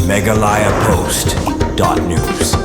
MeghalayaPost.news.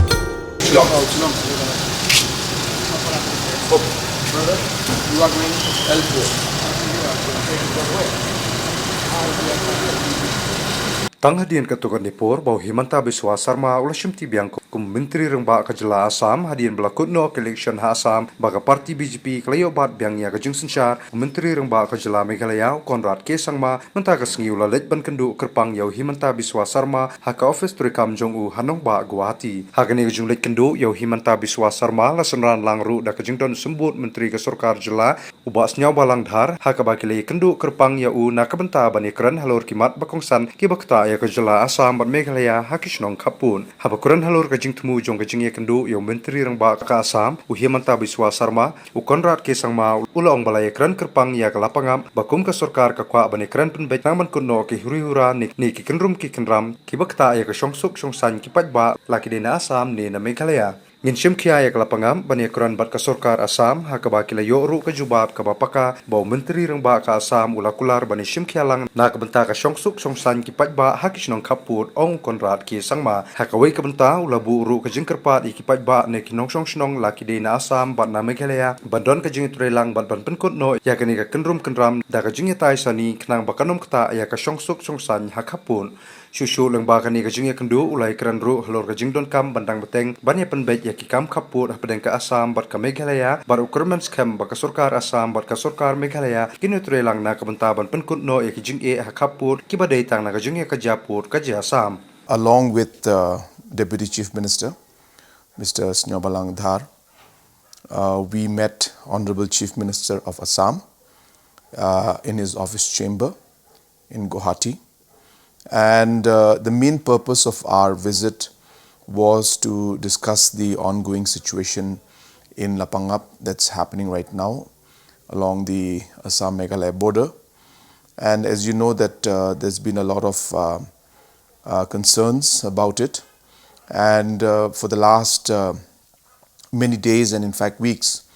Tang hadian katukan Nipur bau Himanta Biswa Sarma ulashim tibiang kum Menteri Rengba Kajala Assam hadian belakut no election ha Assam baga parti BJP kelayo bat biang ya kajung sensyar Menteri Rengba Kajala Meghalaya Conrad ke sangma mentaka sengi ulalet ban Kynduh Kyrpang yau Himanta Biswa Sarma haka office turikam jong hanong ba Guwahati hagani kajung let Kynduh yau Himanta Biswa Sarma lasenran langru da kajung don sembut Menteri Kesorkar Jela ubas nyau balang dhar haka bakile Kynduh Kyrpang yau nakabenta bani Kren halor kimat bakongsan kibakta Kajala Assam bat Meghalaya hakishnong kapun habakuran halur kajing temu jong kajing Kynduh yau Menteri Rengba ka Assam Himanta Biswa Sarma Conrad ke sangma ulaong balaya Kren Kyrpang Ïaka Lapangap bakum kesorkar kakwa bani Kren penbet naman kunno ki huri-hura ni ki kenrum ki kenram kibakta ya kesongsuk songsan kipat ba laki dena Assam ni na Meghalaya Ngin Ïaka Lapangap bani Kren bat kesorkar Assam hakaba kila yoru kajubab kabapaka bau Menteri Rengba ka Assam ulakular bani Ïaka lang na kabenta ka songsuk songsan kipat ba hakishnong kaput ong Conrad ki sangma hakawai kabenta ulabu uru kajing kerpat ikipat ba ne kinong songsnong laki de na Assam bat na Meghalaya bandon kajing turelang bat ban penkut no ya kani ka kenrum kenram da kajing tai sani kenang bakanom kata ya ka songsuk songsan hakapun Shushu lang ba kani kajing Kynduh ulai kran ru halor kajing don kam bandang beteng banya penbet ya ki kam kaput hapadeng ka Assam bat ka Meghalaya bar ukurman skam ba ka sorkar Assam bat ka sorkar Meghalaya kini turelang na kabenta ban penkut no ya kajing hakaput kibadai tang na kajing ka japut ka Assam along with Deputy Chief Minister Mr. Snyobalang Dhar we met Honorable Chief Minister of Assam in his office chamber in Guwahati. And the main purpose of our visit was to discuss the ongoing situation in Lapangap that's happening right now along the Assam-Meghalaya border. And as you know that there's been a lot of concerns about it. And for the last many days and in fact weeks,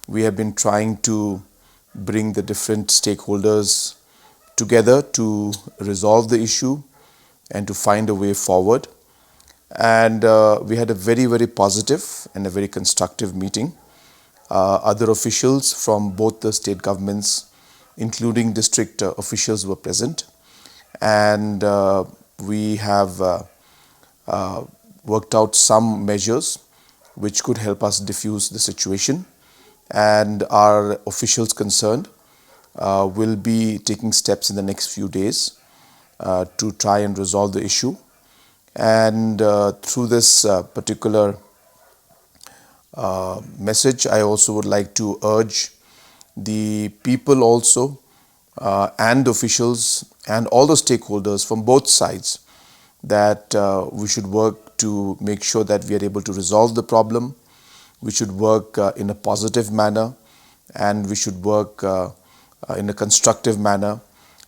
we have been trying to bring the different stakeholders together to resolve the issue and to find a way forward. And we had a very, very positive and a very constructive meeting. Other officials from both the state governments, including district officials, were present. And we have worked out some measures which could help us diffuse the situation. And our officials concerned will be taking steps in the next few days to try and resolve the issue. And through this particular message, I also would like to urge the people also and officials and all the stakeholders from both sides that we should work to make sure that we are able to resolve the problem. We should work in a positive manner, and we should work in a constructive manner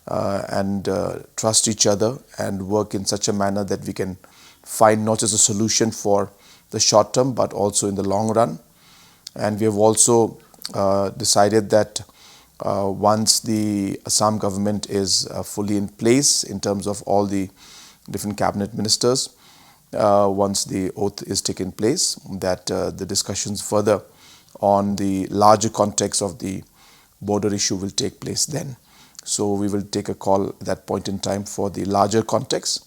and trust each other and work in such a manner that we can find not just a solution for the short term but also in the long run. And we have also decided that once the Assam government is fully in place in terms of all the different cabinet ministers, once the oath is taken place, that the discussions further on the larger context of the border issue will take place then. So we will take a call at that point in time for the larger context.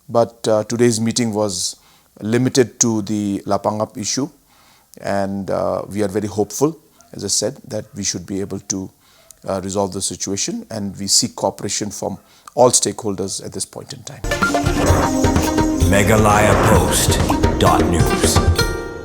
But today's meeting was limited to the Lapangap issue, and we are very hopeful, as I said, that we should be able to resolve the situation, and we seek cooperation from all stakeholders at this point in time. MeghalayaPost.news